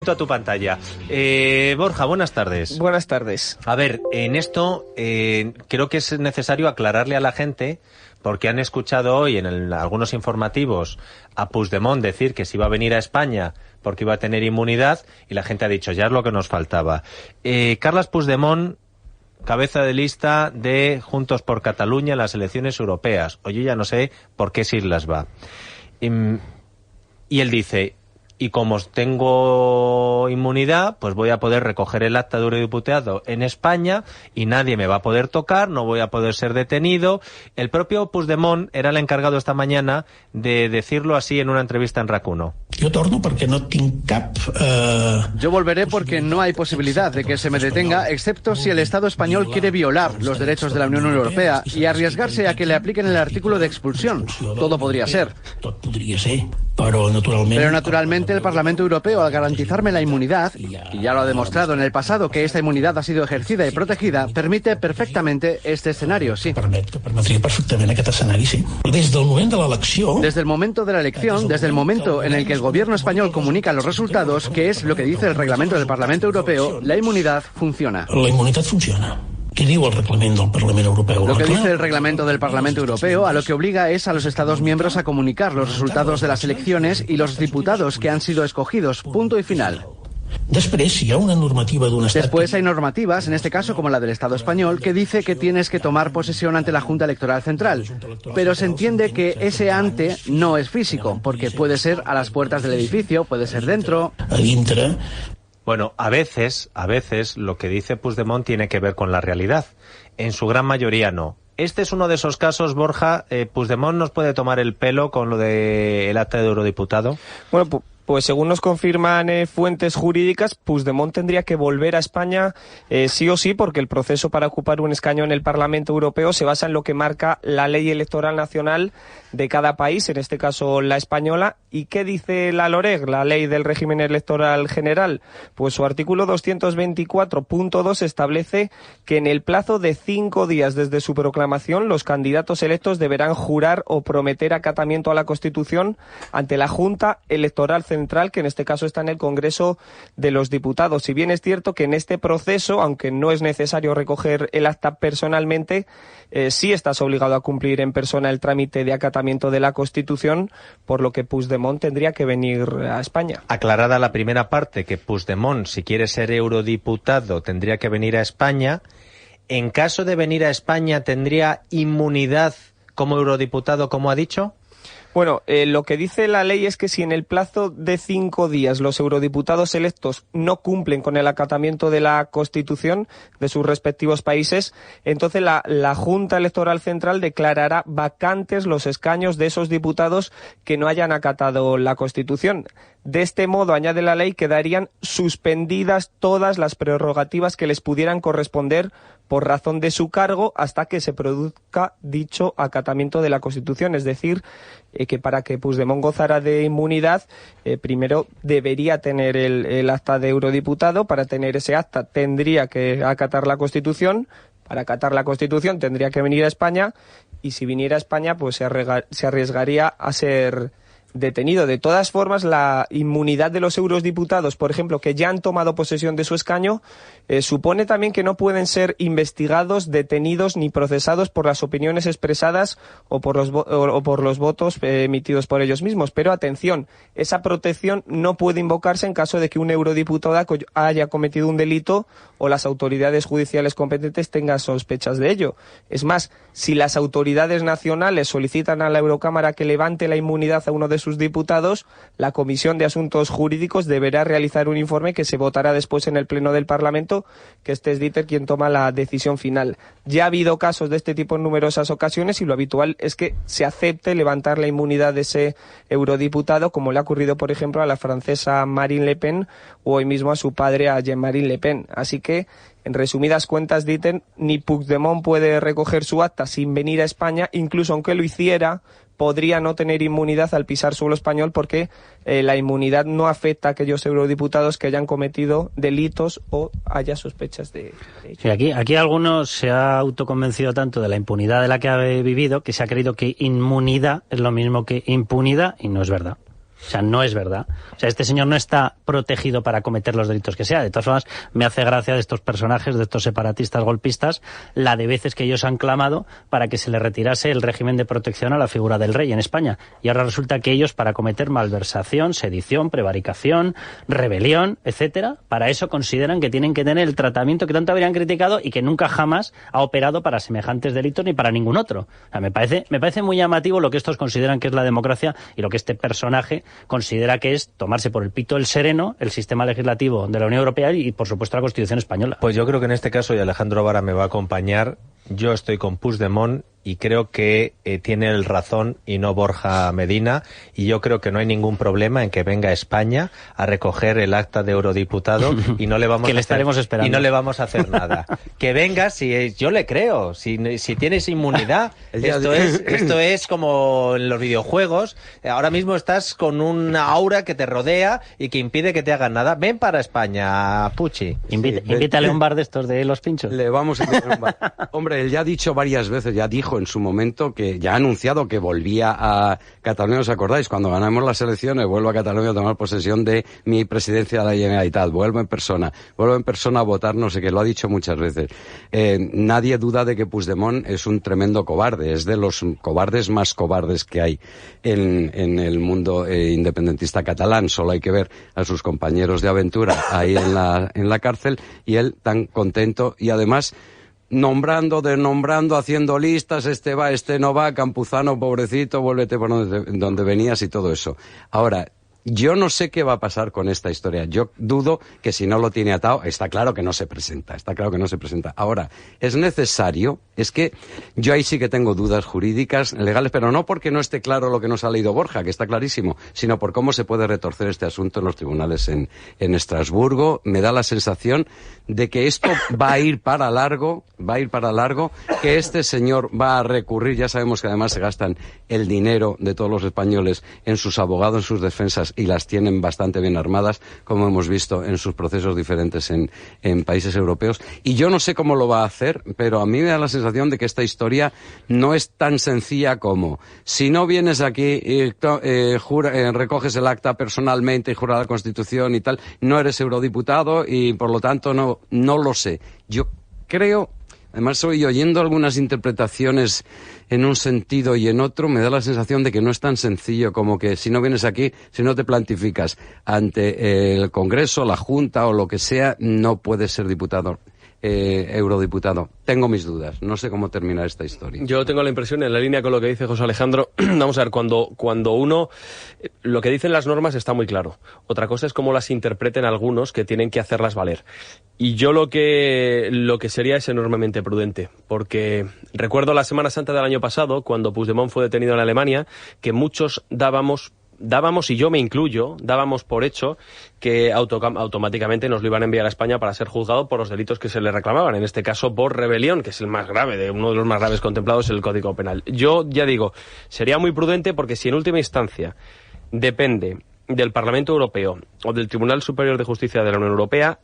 A tu pantalla. Borja, buenas tardes. Buenas tardes. A ver, en esto creo que es necesario aclararle a la gente, porque han escuchado hoy en algunos informativos a Puigdemont decir que se iba a venir a España porque iba a tener inmunidad, y la gente ha dicho, ya es lo que nos faltaba. Carles Puigdemont, cabeza de lista de Juntos por Cataluña en las elecciones europeas. Oye, ya no sé por qué siglas va. Y él dice... Y como tengo inmunidad, pues voy a poder recoger el acta de eurodiputado en España y nadie me va a poder tocar, no voy a poder ser detenido. El propio Puigdemont era el encargado esta mañana de decirlo así en una entrevista en RAC1. Yo volveré porque no hay posibilidad de que se me detenga, excepto si el Estado español quiere violar los derechos de la Unión Europea y arriesgarse a que le apliquen el artículo de expulsión. Todo podría ser. Pero naturalmente el Parlamento Europeo, al garantizarme la inmunidad, y ya lo ha demostrado en el pasado que esta inmunidad ha sido ejercida y protegida, permite perfectamente este escenario, sí. Desde el momento de la elección, desde el momento en el que el gobierno español comunica los resultados, que es lo que dice el reglamento del Parlamento Europeo, la inmunidad funciona. La inmunitat funciona. Què diu el reglament del Parlament Europeu? Lo que dice el reglamento del Parlamento Europeo a lo que obliga es a los Estados miembros a comunicar los resultados de las elecciones y los diputados que han sido escogidos. Punto y final. Después hay normativas, en este caso como la del Estado español, que dice que tienes que tomar posesión ante la Junta Electoral Central. Pero se entiende que ese ante no es físico, porque puede ser a las puertas del edificio, puede ser dentro. Bueno, a veces lo que dice Puigdemont tiene que ver con la realidad. En su gran mayoría no. Este es uno de esos casos, Borja. ¿Puigdemont nos puede tomar el pelo con lo del acta de eurodiputado? Bueno, pues según nos confirman fuentes jurídicas, Puigdemont tendría que volver a España sí o sí, porque el proceso para ocupar un escaño en el Parlamento Europeo se basa en lo que marca la ley electoral nacional de cada país, en este caso la española. ¿Y qué dice la LOREG, la ley del régimen electoral general? Pues su artículo 224.2 establece que en el plazo de 5 días desde su proclamación, los candidatos electos deberán jurar o prometer acatamiento a la Constitución ante la Junta Electoral Central, que en este caso está en el Congreso de los Diputados. Si bien es cierto que en este proceso, aunque no es necesario recoger el acta personalmente, sí estás obligado a cumplir en persona el trámite de acatamiento de la Constitución, por lo que Puigdemont tendría que venir a España. Aclarada la primera parte, que Puigdemont, si quiere ser eurodiputado, tendría que venir a España. En caso de venir a España, ¿tendría inmunidad como eurodiputado, como ha dicho? Bueno, lo que dice la ley es que si en el plazo de 5 días los eurodiputados electos no cumplen con el acatamiento de la Constitución de sus respectivos países, entonces la Junta Electoral Central declarará vacantes los escaños de esos diputados que no hayan acatado la Constitución. De este modo, añade la ley, quedarían suspendidas todas las prerrogativas que les pudieran corresponder por razón de su cargo hasta que se produzca dicho acatamiento de la Constitución. Es decir, que para que Puigdemont gozara de inmunidad, primero debería tener el acta de eurodiputado. Para tener ese acta tendría que acatar la Constitución. Para acatar la Constitución tendría que venir a España, y si viniera a España pues se arriesgaría a ser detenido. De todas formas, la inmunidad de los eurodiputados, por ejemplo, que ya han tomado posesión de su escaño, supone también que no pueden ser investigados, detenidos ni procesados por las opiniones expresadas o por los votos emitidos por ellos mismos. Pero atención, esa protección no puede invocarse en caso de que un eurodiputado haya cometido un delito o las autoridades judiciales competentes tengan sospechas de ello. Es más, si las autoridades nacionales solicitan a la Eurocámara que levante la inmunidad a uno de sus diputados, la Comisión de Asuntos Jurídicos deberá realizar un informe que se votará después en el Pleno del Parlamento, que este es Dieter quien toma la decisión final. Ya ha habido casos de este tipo en numerosas ocasiones y lo habitual es que se acepte levantar la inmunidad de ese eurodiputado, como le ha ocurrido, por ejemplo, a la francesa Marine Le Pen o hoy mismo a su padre, a Jean-Marie Le Pen. Así que, en resumidas cuentas, Dieter, ni Puigdemont puede recoger su acta sin venir a España, incluso aunque lo hiciera, podría no tener inmunidad al pisar suelo español, porque la inmunidad no afecta a aquellos eurodiputados que hayan cometido delitos o haya sospechas de ello. Sí, aquí algunos se ha autoconvencido tanto de la impunidad de la que ha vivido que se ha creído que inmunidad es lo mismo que impunidad, y no es verdad. O sea, no es verdad. O sea, este señor no está protegido para cometer los delitos que sea. De todas formas, me hace gracia de estos personajes, de estos separatistas golpistas, la de veces que ellos han clamado para que se le retirase el régimen de protección a la figura del rey en España. Y ahora resulta que ellos, para cometer malversación, sedición, prevaricación, rebelión, etcétera, para eso consideran que tienen que tener el tratamiento que tanto habrían criticado y que nunca jamás ha operado para semejantes delitos ni para ningún otro. O sea, me parece muy llamativo lo que estos consideran que es la democracia y lo que este personaje considera que es tomarse por el pito el sereno el sistema legislativo de la Unión Europea y, por supuesto, la Constitución española. Pues yo creo que en este caso, y Alejandro Vara me va a acompañar, yo estoy con Puigdemont y creo que tiene el razón y no Borja Medina, y yo creo que no hay ningún problema en que venga a España a recoger el acta de eurodiputado y no le vamos que le estaremos esperando. Y no le vamos a hacer nada. Que venga, yo le creo, si tienes inmunidad. Esto es como en los videojuegos, ahora mismo estás con una aura que te rodea y que impide que te hagan nada. Ven para España, Puchi. Invítale a un bar de estos de los pinchos. Le vamos a invitar a un bar. Hombre, él ya ha dicho varias veces, ya dijo en su momento que ya ha anunciado que volvía a Cataluña. ¿Os acordáis? Cuando ganamos las elecciones, vuelvo a Cataluña a tomar posesión de mi presidencia de la Generalitat. Vuelvo en persona a votar, no sé qué, lo ha dicho muchas veces. Nadie duda de que Puigdemont es un tremendo cobarde, es de los cobardes más cobardes que hay en el mundo independentista catalán. Solo hay que ver a sus compañeros de aventura ahí en la cárcel y él tan contento y además nombrando, desnombrando, haciendo listas, este va, este no va, Campuzano, pobrecito, vuélvete por donde venías y todo eso. Ahora, yo no sé qué va a pasar con esta historia. Yo dudo que si no lo tiene atado, está claro que no se presenta. Ahora, es necesario, es que yo ahí sí que tengo dudas jurídicas, legales, pero no porque no esté claro lo que nos ha leído Borja, que está clarísimo, sino por cómo se puede retorcer este asunto en los tribunales en Estrasburgo. Me da la sensación de que esto va a ir para largo, que este señor va a recurrir. Ya sabemos que además se gastan el dinero de todos los españoles en sus abogados, en sus defensas, y las tienen bastante bien armadas, como hemos visto en sus procesos diferentes en países europeos. Y yo no sé cómo lo va a hacer, pero a mí me da la sensación de que esta historia no es tan sencilla como si no vienes aquí y recoges el acta personalmente y juras la Constitución y tal, no eres eurodiputado y por lo tanto no lo sé. Yo creo, además estoy oyendo algunas interpretaciones en un sentido y en otro, me da la sensación de que no es tan sencillo como que si no vienes aquí, si no te plantificas ante el Congreso, la Junta o lo que sea, no puedes ser eurodiputado. Tengo mis dudas, no sé cómo terminar esta historia. Yo tengo la impresión, en la línea con lo que dice José Alejandro, vamos a ver, cuando uno, lo que dicen las normas está muy claro. Otra cosa es cómo las interpreten algunos que tienen que hacerlas valer. Y yo lo que sería es enormemente prudente, porque recuerdo la Semana Santa del año pasado, cuando Puigdemont fue detenido en Alemania, que muchos dábamos, y yo me incluyo, dábamos por hecho que automáticamente nos lo iban a enviar a España para ser juzgado por los delitos que se le reclamaban, en este caso por rebelión, que es el más grave, uno de los más graves contemplados en el Código Penal. Yo ya digo, sería muy prudente porque si en última instancia depende del Parlamento Europeo o del Tribunal Superior de Justicia de la Unión Europea,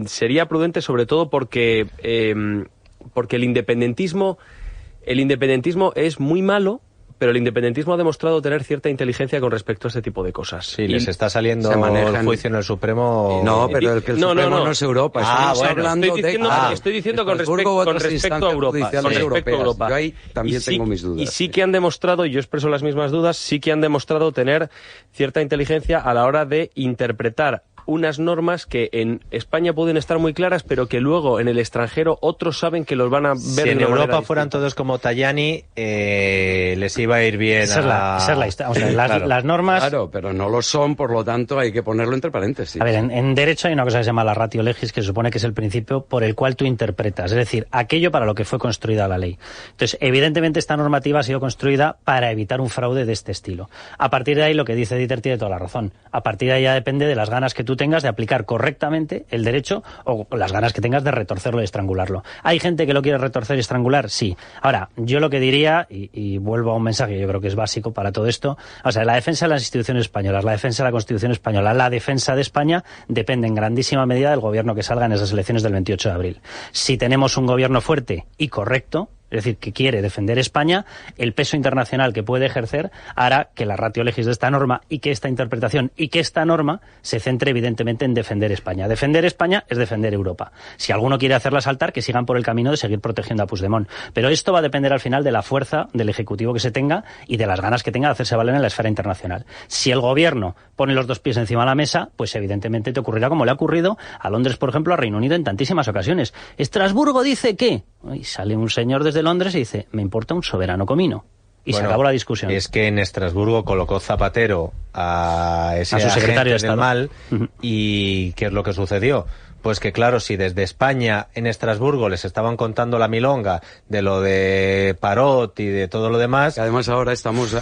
sería prudente sobre todo porque el independentismo es muy malo, pero el independentismo ha demostrado tener cierta inteligencia con respecto a este tipo de cosas. Sí, les está saliendo el juicio en el Supremo. No, pero el Supremo no es Europa. Estoy diciendo con respecto a Europa. Yo ahí también tengo mis dudas. Y sí que han demostrado, y yo expreso las mismas dudas, sí que han demostrado tener cierta inteligencia a la hora de interpretar unas normas que en España pueden estar muy claras, pero que luego en el extranjero otros saben que los van a ver. Si en Europa fueran todos como Tajani, les iba a ir bien. Las normas. Claro, pero no lo son, por lo tanto hay que ponerlo entre paréntesis. A ver, en derecho hay una cosa que se llama la ratio legis, que se supone que es el principio por el cual tú interpretas, es decir, aquello para lo que fue construida la ley. Entonces, evidentemente esta normativa ha sido construida para evitar un fraude de este estilo. A partir de ahí, lo que dice Dieter tiene toda la razón. A partir de ahí ya depende de las ganas que tú tengas de aplicar correctamente el derecho o las ganas que tengas de retorcerlo y estrangularlo. ¿Hay gente que lo quiere retorcer y estrangular? Sí. Ahora, yo lo que diría, y vuelvo a un mensaje que yo creo que es básico para todo esto, o sea, la defensa de las instituciones españolas, la defensa de la Constitución española, la defensa de España depende en grandísima medida del gobierno que salga en esas elecciones del 28 de abril. Si tenemos un gobierno fuerte y correcto, es decir, que quiere defender España, el peso internacional que puede ejercer hará que la ratio legis de esta norma y que esta interpretación y que esta norma se centre evidentemente en defender España. Defender España es defender Europa. Si alguno quiere hacerla saltar, que sigan por el camino de seguir protegiendo a Puigdemont. Pero esto va a depender al final de la fuerza del Ejecutivo que se tenga y de las ganas que tenga de hacerse valer en la esfera internacional. Si el gobierno pone los dos pies encima de la mesa, pues evidentemente te ocurrirá como le ha ocurrido a Londres, por ejemplo, a Reino Unido en tantísimas ocasiones. Estrasburgo dice que... Y sale un señor desde Londres y dice, me importa un soberano comino. Y se acabó la discusión. Es que en Estrasburgo colocó Zapatero a ese su secretario de agente del mal. ¿Y qué es lo que sucedió? Pues que claro, si desde España en Estrasburgo les estaban contando la milonga de lo de Parot y de todo lo demás... Y además ahora estamos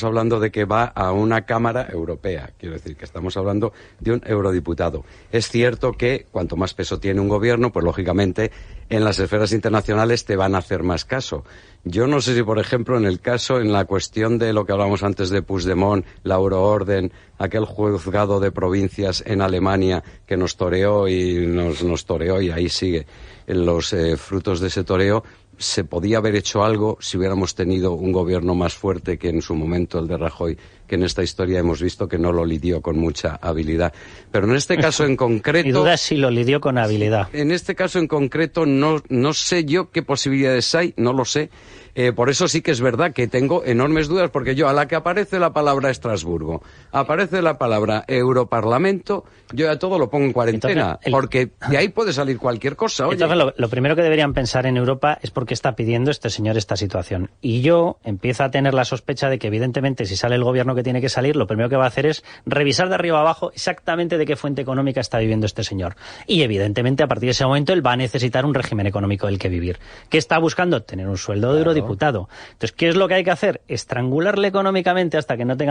hablando de que va a una Cámara Europea. Quiero decir que estamos hablando de un eurodiputado. Es cierto que cuanto más peso tiene un gobierno, pues lógicamente en las esferas internacionales te van a hacer más caso. Yo no sé si, por ejemplo, en la cuestión de lo que hablábamos antes de Puigdemont, la euroorden, aquel juzgado de provincias en Alemania que nos toreó y nos toreó y ahí sigue los frutos de ese toreo, se podía haber hecho algo si hubiéramos tenido un gobierno más fuerte que en su momento el de Rajoy, que en esta historia hemos visto que no lo lidió con mucha habilidad. Pero en este caso en concreto... Mi duda es si lo lidió con habilidad. En este caso en concreto no sé yo qué posibilidades hay, no lo sé. Por eso sí que es verdad que tengo enormes dudas, porque yo a la que aparece la palabra Estrasburgo, aparece la palabra Europarlamento, yo ya todo lo pongo en cuarentena, porque de ahí puede salir cualquier cosa. Oye. Entonces lo primero que deberían pensar en Europa es por qué está pidiendo este señor esta situación. Y yo empiezo a tener la sospecha de que evidentemente si sale el gobierno que tiene que salir, lo primero que va a hacer es revisar de arriba abajo exactamente de qué fuente económica está viviendo este señor. Y evidentemente a partir de ese momento él va a necesitar un régimen económico del que vivir. ¿Qué está buscando? Tener un sueldo de eurodiputado. Entonces, ¿qué es lo que hay que hacer? Estrangularle económicamente hasta que no tenga